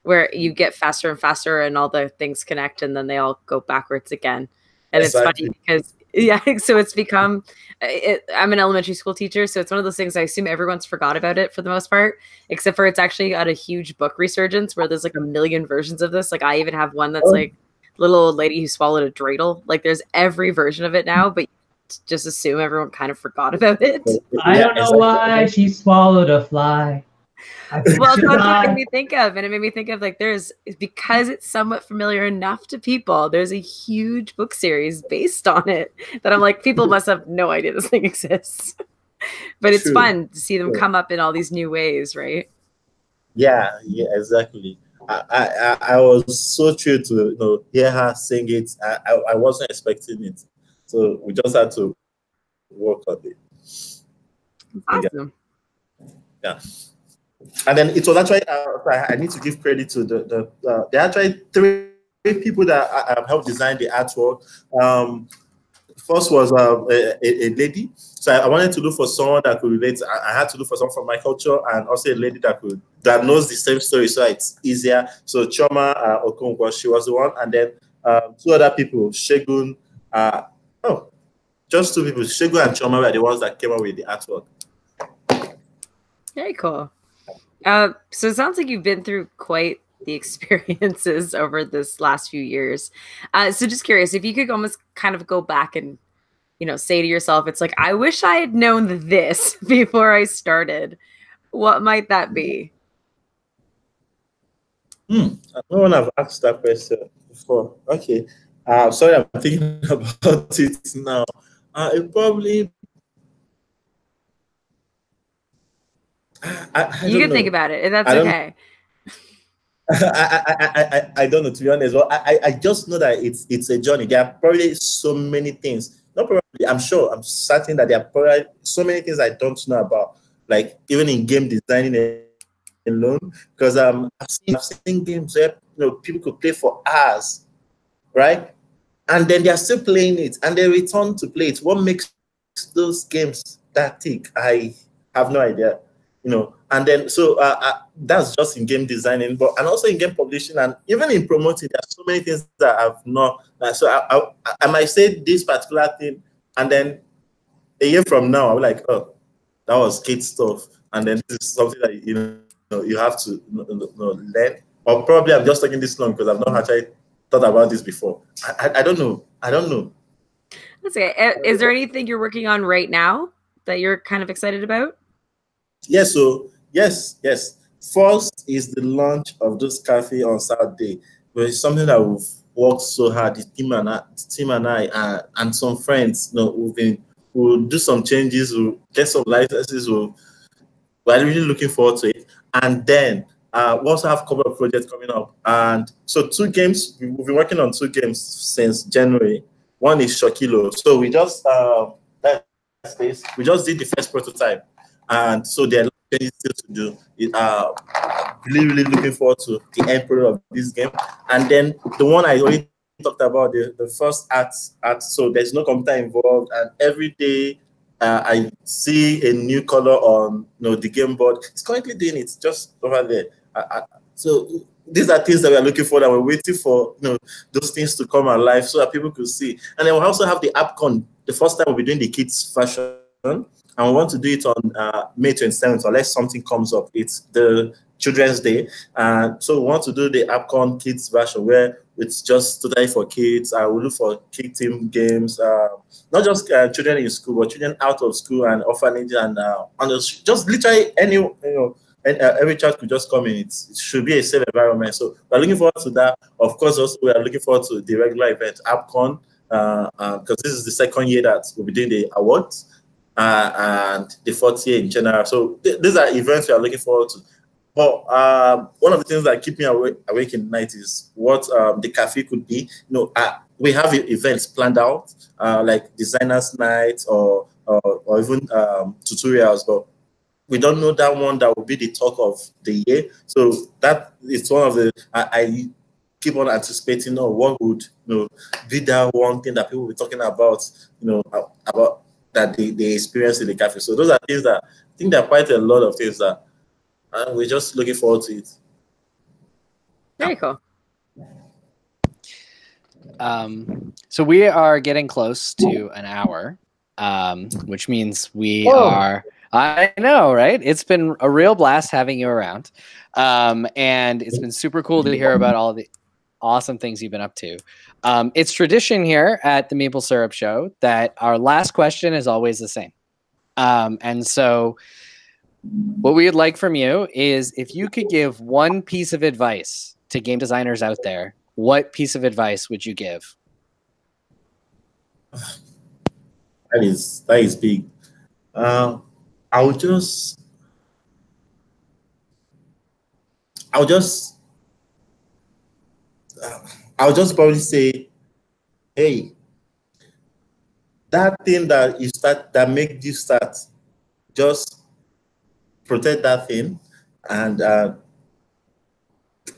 where you get faster and faster and all the things connect and then they all go backwards again. And exactly. It's funny because, so it's become, I'm an elementary school teacher, so it's one of those things I assume everyone's forgot about it for the most part, except for it's actually got a huge book resurgence where there's like a million versions of this. Like I even have one that's like little old lady who swallowed a dreidel. Like there's every version of it now, but just assume everyone kind of forgot about it. I don't know why she swallowed a fly. Well, that's what it made me think of. And it made me think of like because it's somewhat familiar enough to people, there's a huge book series based on it that I'm like, people must have no idea this thing exists. But it's fun to see them come up in all these new ways, right? Yeah, exactly. I was so thrilled to hear her sing it. I wasn't expecting it. So we just had to work on it. Awesome. Yeah. And then it was actually, I need to give credit to there are actually 3 people that helped design the artwork. First was a lady. So I wanted to look for someone that could relate. I had to look for someone from my culture, and also a lady that knows the same story, so it's easier. So Chioma Okonkwo, she was the one. And then 2 other people, Shegun, just two people. Shego and Choma were the ones that came up with the artwork. Very cool. So it sounds like you've been through quite the experiences over this last few years. So just curious, if you could almost kind of go back and, you know, say to yourself, it's like, I wish I had known this before I started. What might that be? No one have asked that question before. Okay. Sorry, I'm thinking about it now. It probably. You can think about it, and that's okay. I don't know, to be honest. Well, I just know that it's a journey. There are probably so many things. Not probably, I'm sure, I'm certain that there are probably so many things I don't know about. Like even in game designing alone, because I've seen games where people could play for hours, right? And then they are still playing it, and they return to play it. What makes those games that thick? I have no idea, And then so that's just in game designing, and also in game publishing, and even in promoting. There are so many things that I've not. So I might say this particular thing, and then a year from now, I'll be like, oh, that was kid stuff, and then this is something that you have to learn. Or probably I'm just taking this long because I've not actually thought about this before. I don't know. That's okay. Is there anything you're working on right now that you're kind of excited about? Yes. So yes. First is the launch of this cafe on Saturday. But it's something that we've worked so hard. The team and I, and some friends. We'll do some changes. We'll get some licenses. We're really looking forward to it. And then we also have a couple of projects coming up. And so 2 games, we've been working on 2 games since January. One is Shokilo. So we just did the first prototype. And so there are things still to do. Really looking forward to the end product of this game. And then the one I already talked about, the first art. So there's no computer involved. And every day, I see a new color on the game board. It's currently doing it just over there. So these are things that we are looking for, that we're waiting for those things to come alive so that people could see. And then we'll also have the AppCon. The first time we'll be doing the kids fashion, and we want to do it on May 27th, unless something comes up. It's the Children's Day. So we want to do the AppCon kids version where it's just totally for kids. We look for kid team games, not just children in school, but children out of school and orphanage and just literally every child could just come in. It should be a safe environment. So we're looking forward to that. Of course, also we are looking forward to the regular event, AppCon, because this is the second year that we'll be doing the awards and the 4th year in general. So these are events we are looking forward to. But one of the things that keep me awake in the night is what the cafe could be. We have events planned out, like designers' nights or even tutorials, but we don't know that one that will be the talk of the year. So that is one of the I keep on anticipating. What would be that one thing that people will be talking about? About that they experience in the cafe. So those are things that I think there are quite a lot of things that. And we're just looking forward to it. Very cool. So we are getting close to an hour, which means we are. I know, right? It's been a real blast having you around, and it's been super cool to hear about all the awesome things you've been up to. It's tradition here at the Meeple Syrup Show that our last question is always the same, and so. What we would like from you is if you could give one piece of advice to game designers out there, what piece of advice would you give? That is big. I'll just probably say, hey, that thing that you start, that made you start, just protect that thing and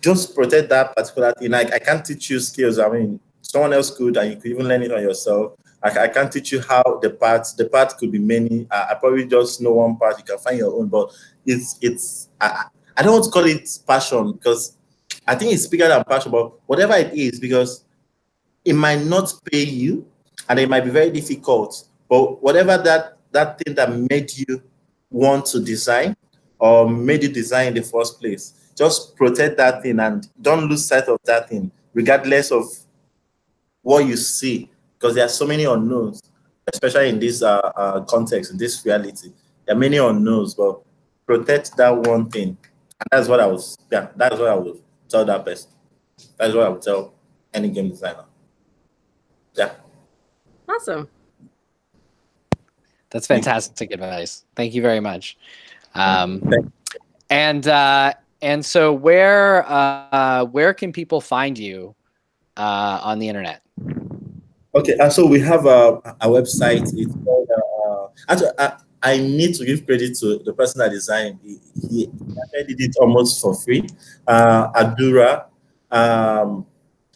just protect that particular thing. I can't teach you skills. I mean, someone else could, and you could even learn it on yourself. I can't teach you how the parts could be many. I probably just know one part. You can find your own, but I don't want to call it passion because I think it's bigger than passion, but whatever it is, because it might not pay you and it might be very difficult, But whatever that thing that made you want to design or made you design in the first place, just protect that thing and don't lose sight of that thing, regardless of what you see, because there are so many unknowns, especially in this context, in this reality. There are many unknowns, but protect that one thing. And that's what I was, that's what I would tell that person. That's what I would tell any game designer. Yeah. Awesome. That's fantastic advice. Thank you very much. And so where can people find you on the internet? Okay, so we have a website. It's called. Actually, I need to give credit to the person that designed. He did it almost for free. Adura.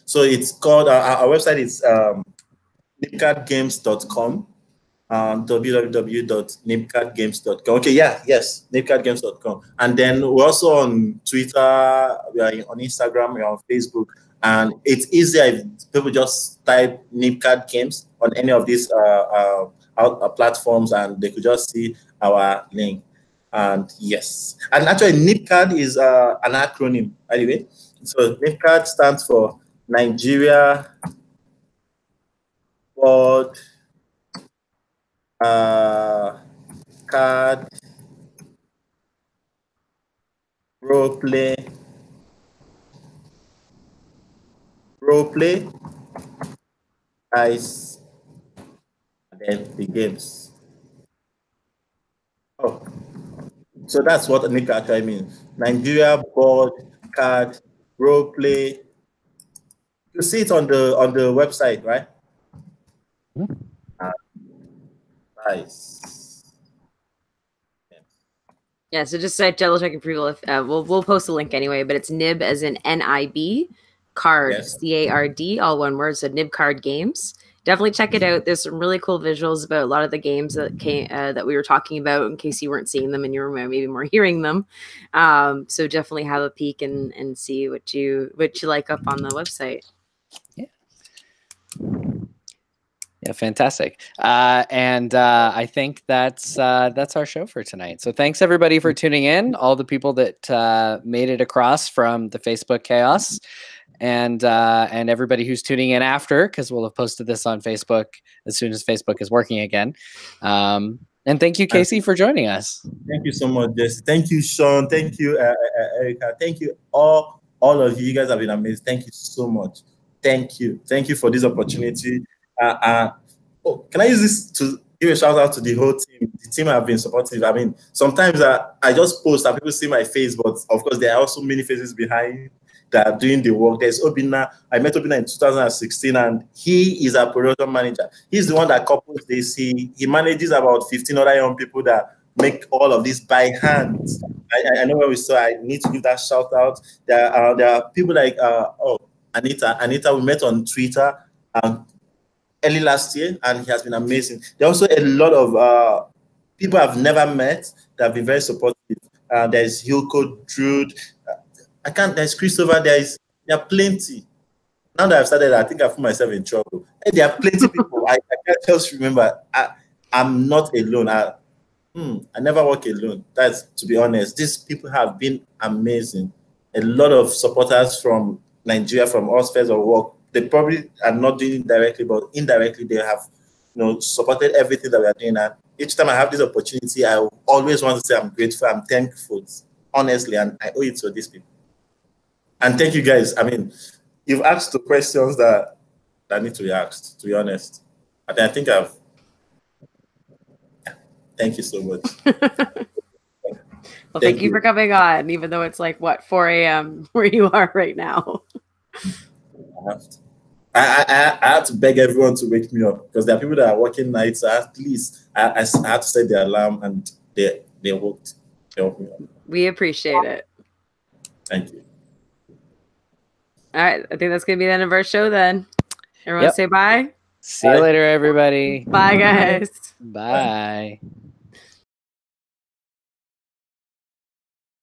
So it's called. Our website is nipcardgames.com. www.nipcardgames.com. Okay, yes, nipcardgames.com. And then we're also on Twitter, we are on Instagram, we are on Facebook, and it's easier if people just type Nipcard Games on any of these platforms, and they could just see our link. And yes, and actually Nipcard is an acronym, by the way. So Nipcard stands for Nigeria Board Card role play dice, and then the games. Oh, so that's what NICA actually means. Nigeria Board Card Role Play. You see it on the website, right? Nice. Yeah, so just double check approval. If we'll post a link anyway, but it's Nib as in NIB, card, Yes. CARD, all one word. So Nib Card Games. Definitely check it out. There's some really cool visuals about a lot of the games that that we were talking about, in case you weren't seeing them and you were maybe more hearing them. So definitely have a peek and see what you like up on the website. Yeah, fantastic. And I think that's our show for tonight. So thanks everybody for tuning in. All the people that made it across from the Facebook chaos, and everybody who's tuning in after, because we'll have posted this on Facebook as soon as Facebook is working again. And thank you, Casey, for joining us. Thank you so much, Jesse. Thank you, Sean. Thank you, Erica. Thank you, all of you. You guys have been amazing. Thank you so much. Thank you for this opportunity. Can I use this to give a shout out to the whole team? The team have been supportive. I mean, sometimes I just post and people see my face, but of course there are also many faces behind that are doing the work. There's Obina. I met Obina in 2016, and he is a production manager. He's the one that couples this. He manages about 15 other young people that make all of this by hand. I know where we saw. I need to give that shout out. There are people like Anita. We met on Twitter early last year, and he has been amazing. There are also a lot of people I've never met that have been very supportive. There's Hilko, Drude. There's Christopher. There are plenty. Now that I've started, I think I put myself in trouble. Hey, there are plenty of people. I can't just remember. I'm not alone. I never work alone. That's, to be honest. These people have been amazing. A lot of supporters from Nigeria, from all spheres of work. They probably are not doing it directly, but indirectly they have, supported everything that we are doing. And each time I have this opportunity, I always want to say I'm grateful, I'm thankful, honestly, and I owe it to these people. And thank you guys. I mean, you've asked the questions that need to be asked, to be honest. And I think thank you so much. Well, thank you for coming on, even though it's like, 4 a.m. where you are right now. I had to beg everyone to wake me up, because there are people that are working nights. So at least I had to set the alarm, and they woke me up. We appreciate it. Thank you. All right, I think that's gonna be the end of our show then. Everyone say bye. See you later, everybody. Bye, guys. Bye.